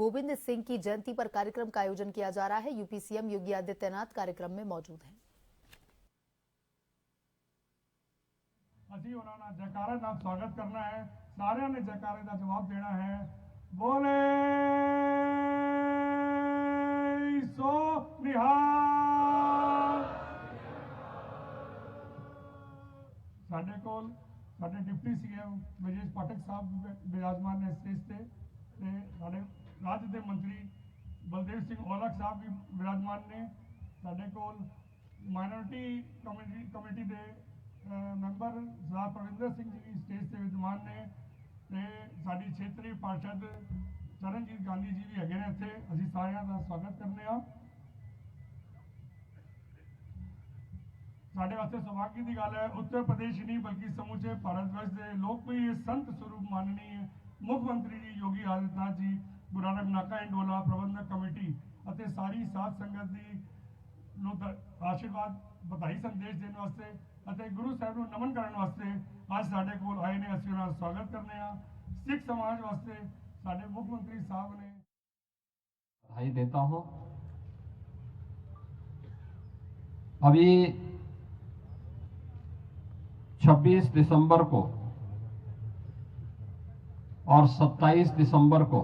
गोविंद सिंह की जयंती पर कार्यक्रम का आयोजन किया जा रहा है। यूपी सीएम योगी आदित्यनाथ कार्यक्रम में मौजूद हैं। ਅਸੀਂ ਉਹਨਾਂ ਨਾਲ ਜੈਕਾਰੇ ਨਾਲ ਸਵਾਗਤ ਕਰਨਾ ਹੈ। ਸਾਰਿਆਂ ਨੇ ਜੈਕਾਰੇ ਦਾ ਜਵਾਬ ਦੇਣਾ ਹੈ। ਬੋਲੇ ਸੋ ਨਿਹਾਲ। ਸਾਡੇ ਕੋਲ ਸਾਡੇ ਡਿਪਟੀ ਸੀਐਮ ਵਿਜੇਸ਼ ਪਾਠਕ ਸਾਹਿਬ ਵਿਰਾਜਮਾਨ ਨੇ ਸਟੇਜ ਤੇ ਸਾਡੇ ਰਾਜ ਦੇ ਮੰਤਰੀ ਬਲਦੇਵ ਸਿੰਘ ਔਲਖ ਸਾਹਿਬ ਵੀ ਵਿਰਾਜਮਾਨ ਨੇ। ਸਾਡੇ ਕੋਲ ਮਾਈਨੋਰਿਟੀ ਕਮੇਟੀ ਦੇ ਮੈਂਬਰ ਸਰਦਾਰ ਪ੍ਰਵਿੰਦਰ ਸਿੰਘ ਜੀ ਵੀ ਸਟੇਜ ਤੇ ਵਿਰਾਜਮਾਨ ਨੇ ਤੇ ਸਾਡੀ ਖੇਤਰੀ ਪਾਰਸ਼ਦ ਚਰਨਜੀਤ ਗਾਂਧੀ ਜੀ ਵੀ ਹੈਗੇ ਨੇ ਇੱਥੇ। ਅਸੀਂ ਸਾਰਿਆਂ ਦਾ ਸਵਾਗਤ ਕਰਨੇ ਆ। ਸਾਡੇ ਵਾਸਤੇ ਸੁਭਾਗੀ ਦੀ ਗੱਲ ਹੈ ਉੱਤਰ ਪ੍ਰਦੇਸ਼ ਹੀ ਨਹੀਂ ਬਲਕਿ ਸਮੁੱਚੇ ਭਾਰਤ ਵਰਸ਼ ਦੇ ਲੋਕਪ੍ਰਿय ਸੰਤ ਸਰੂਪ ਮਾਨनीय ਮੁੱਖ ਮੰਤਰੀ ਜੀ ਯੋਗੀ ਆਦਿत्यनाथ ਜੀ ਗੁਰੂ ਨਾਨਕ ਨਾਕਾ ਇੰਡੋਲਾ ਪ੍ਰਬੰਧਕ ਕਮੇਟੀ ਅਤੇ ਸਾਰੀ ਸਾਧ ਸੰਗਤ ਦੀ ਨੂੰ ਆਸ਼ੀਰਵਾਦ ਵਧਾਈ ਸੰਦੇਸ਼ ਦੇਣ ਵਾਸਤੇ ਅਤੇ ਗੁਰੂ ਸਾਹਿਬ ਨੂੰ ਨਮਨ ਕਰਨ ਵਾਸਤੇ ਅੱਜ ਸਾਡੇ ਕੋਲ ਆਏ ਨੇ। ਅਸੀਂ ਉਹਨਾਂ ਦਾ ਸਵਾਗਤ ਕਰਨੇ ਆ। ਸਿੱਖ समाज वास्ते साडे मुख्यमंत्री साहब ने बधाई देता हूं। अभी 26 दिसंबर को और 27 दिसंबर को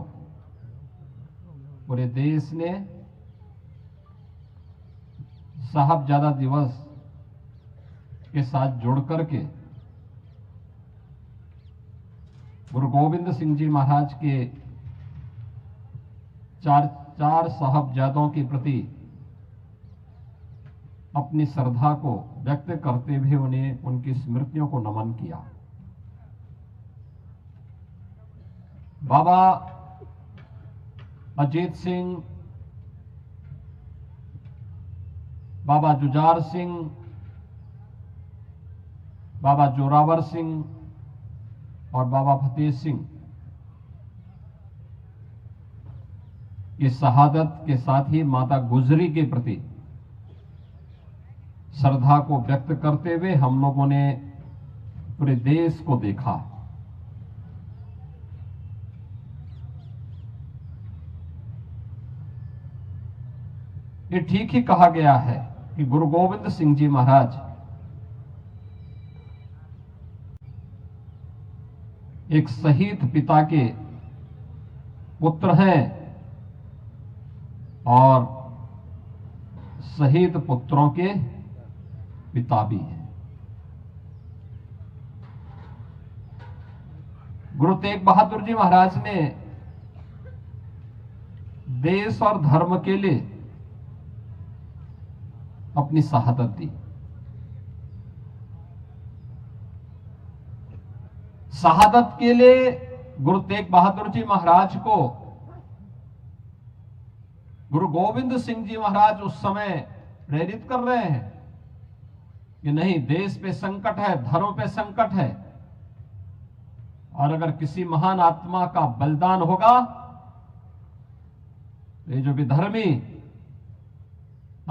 पूरे देश ने साहबजादा दिवस के साथ जुड़कर के गुरु गोविंद सिंह जी महाराज के चार साहबजादों के प्रति अपनी श्रद्धा को व्यक्त करते हुए उन्हें उनकी स्मृतियों को नमन किया। बाबा अजीत सिंह, बाबा जुझार सिंह, बाबा जोरावर सिंह और बाबा फतेह सिंह की शहादत के साथ ही माता गुजरी के प्रति श्रद्धा को व्यक्त करते हुए हम लोगों ने पूरे देश को देखा। ये ठीक ही कहा गया है कि गुरु गोविंद सिंह जी महाराज एक शहीद पिता के पुत्र हैं और शहीद पुत्रों के पिता भी हैं। गुरु तेग बहादुर जी महाराज ने देश और धर्म के लिए अपनी शहादत दी। शहादत के लिए गुरु तेग बहादुर जी महाराज को गुरु गोविंद सिंह जी महाराज उस समय प्रेरित कर रहे हैं कि नहीं, देश पे संकट है, धर्म पे संकट है और अगर किसी महान आत्मा का बलिदान होगा तो ये जो विधर्मी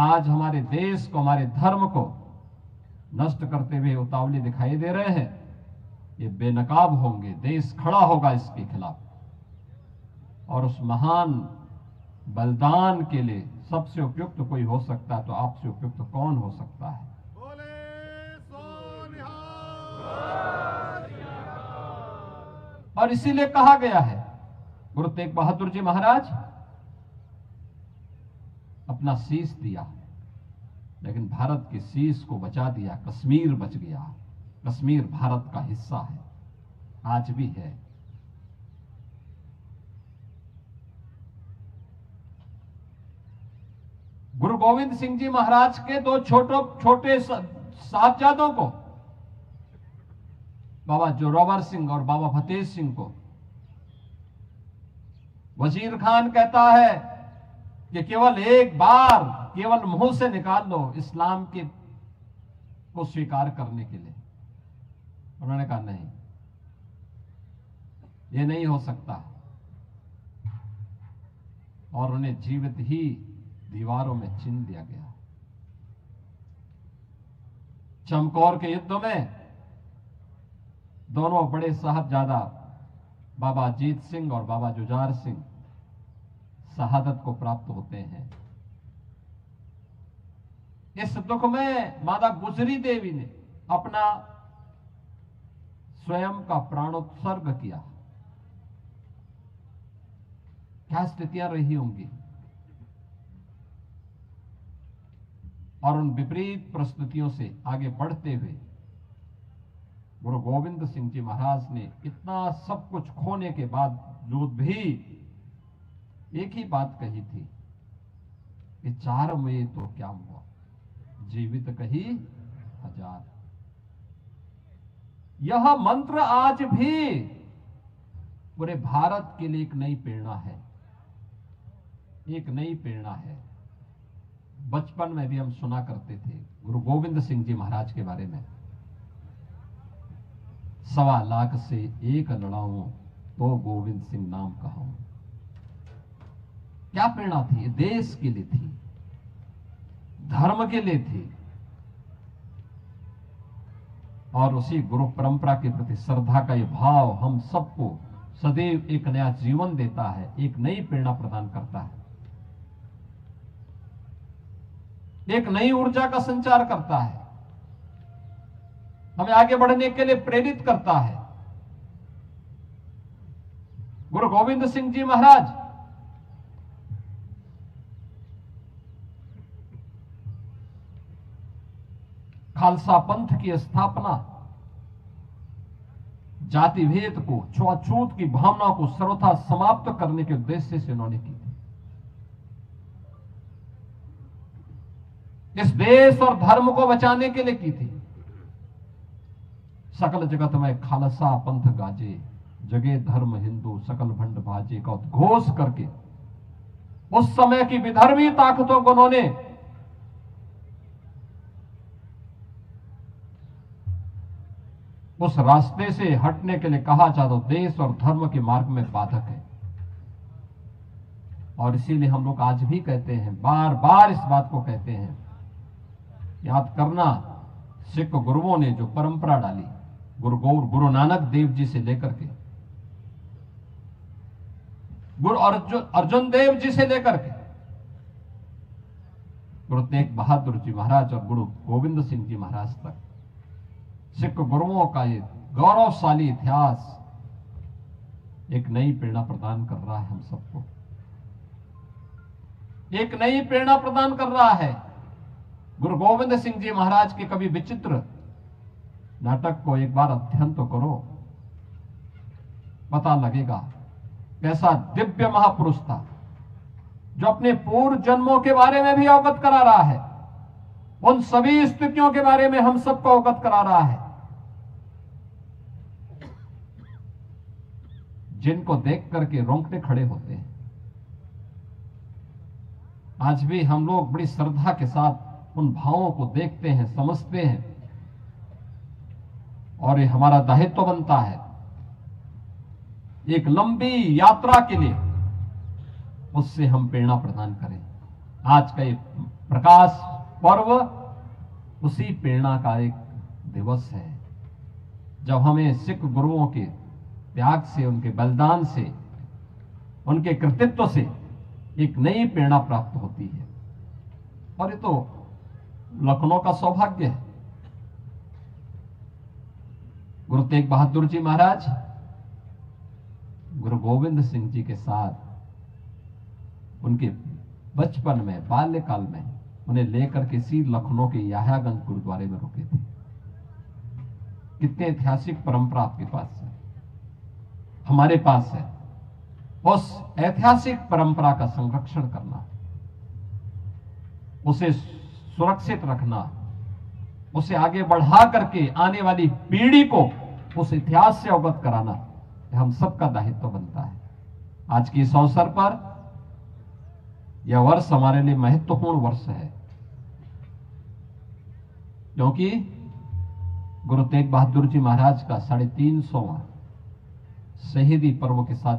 आज हमारे देश को, हमारे धर्म को नष्ट करते हुए उतावले दिखाई दे रहे हैं, ये बेनकाब होंगे। देश खड़ा होगा इसके खिलाफ और उस महान बलिदान के लिए सबसे उपयुक्त कोई हो सकता है तो आपसे उपयुक्त कौन हो सकता है। और इसीलिए कहा गया है गुरु तेग बहादुर जी महाराज अपना शीश दिया लेकिन भारत की शीश को बचा दिया। कश्मीर बच गया। कश्मीर भारत का हिस्सा है, आज भी है। गुरु गोविंद सिंह जी महाराज के दो छोटे साहबजादों को, बाबा जोरावर सिंह और बाबा फतेह सिंह को, वजीर खान कहता है कि केवल एक बार केवल मुंह से निकाल लो इस्लाम के को स्वीकार करने के लिए। उन्होंने कहा नहीं, ये नहीं हो सकता और उन्हें जीवित ही दीवारों में चिन दिया गया। चमकौर के युद्ध में दोनों बड़े साहबजादा बाबा अजीत सिंह और बाबा जुझार सिंह शहादत को प्राप्त होते हैं। इस दुख में माता गुजरी देवी ने अपना स्वयं का प्राणोत्सर्ग किया। क्या स्थितियां रही होंगी और उन विपरीत परिस्थितियों से आगे बढ़ते हुए गुरु गोविंद सिंह जी महाराज ने इतना सब कुछ खोने के बावजूद भी एक ही बात कही थी कि 4 में तो क्या हुआ, जीवित कही 1000। यह मंत्र आज भी पूरे भारत के लिए एक नई प्रेरणा है, एक नई प्रेरणा है। बचपन में भी हम सुना करते थे गुरु गोविंद सिंह जी महाराज के बारे में, 1.25 लाख से एक लड़ाऊं तो गोविंद सिंह नाम कहूं। क्या प्रेरणा थी? देश के लिए थी, धर्म के लिए थी, और उसी गुरु परंपरा के प्रति श्रद्धा का यह भाव हम सबको सदैव एक नया जीवन देता है, एक नई प्रेरणा प्रदान करता है, एक नई ऊर्जा का संचार करता है, हमें आगे बढ़ने के लिए प्रेरित करता है। गुरु गोविंद सिंह जी महाराज खालसा पंथ की स्थापना जाति भेद को, छुआछूत की भावना को सर्वथा समाप्त करने के उद्देश्य से उन्होंने की थी। इस देश और धर्म को बचाने के लिए की थी। सकल जगत में खालसा पंथ गाजे, जगे धर्म हिंदू सकल भंड भाजे का उद्घोष करके उस समय की विधर्मी ताकतों को उन्होंने उस रास्ते से हटने के लिए कहा, चाहे देश और धर्म के मार्ग में बाधक है। और इसीलिए हम लोग आज भी कहते हैं, बार बार इस बात को कहते हैं, याद करना सिख गुरुओं ने जो परंपरा डाली, गुरु नानक देव जी से लेकर के गुरु अर्जुन देव जी से लेकर के गुरु तेग बहादुर जी महाराज और गुरु गोविंद सिंह जी महाराज तक सिख गुरुओं का ये गौरवशाली इतिहास एक नई प्रेरणा प्रदान कर रहा है। हम सबको एक नई प्रेरणा प्रदान कर रहा है। गुरु गोविंद सिंह जी महाराज के कभी विचित्र नाटक को एक बार अध्ययन तो करो, पता लगेगा कैसा दिव्य महापुरुष था, जो अपने पूर्व जन्मों के बारे में भी अवगत करा रहा है, उन सभी स्थितियों के बारे में हम सबको अवगत करा रहा है, जिनको देख करके रोंगटे खड़े होते हैं। आज भी हम लोग बड़ी श्रद्धा के साथ उन भावों को देखते हैं, समझते हैं, और ये हमारा दायित्व बनता है एक लंबी यात्रा के लिए उससे हम प्रेरणा प्रदान करें। आज का ये प्रकाश पर्व उसी प्रेरणा का एक दिवस है, जब हमें सिख गुरुओं के त्याग से, उनके बलिदान से, उनके कृतित्व से एक नई प्रेरणा प्राप्त होती है। और ये तो लखनऊ का सौभाग्य है। गुरु तेग बहादुर जी महाराज गुरु गोविंद सिंह जी के साथ उनके बचपन में, बाल्यकाल में उन्हें लेकर के सी लखनऊ के याह्यागंज गुरुद्वारे में रुके थे। कितने ऐतिहासिक परंपरा आपके पास है, हमारे पास है। उस ऐतिहासिक परंपरा का संरक्षण करना, उसे सुरक्षित रखना, उसे आगे बढ़ा करके आने वाली पीढ़ी को उस इतिहास से अवगत कराना हम सबका दायित्व बनता है। आज के इस अवसर पर यह वर्ष हमारे लिए महत्वपूर्ण वर्ष है, क्योंकि गुरु तेग बहादुर जी महाराज का 350वां शहीदी पर्व के साथ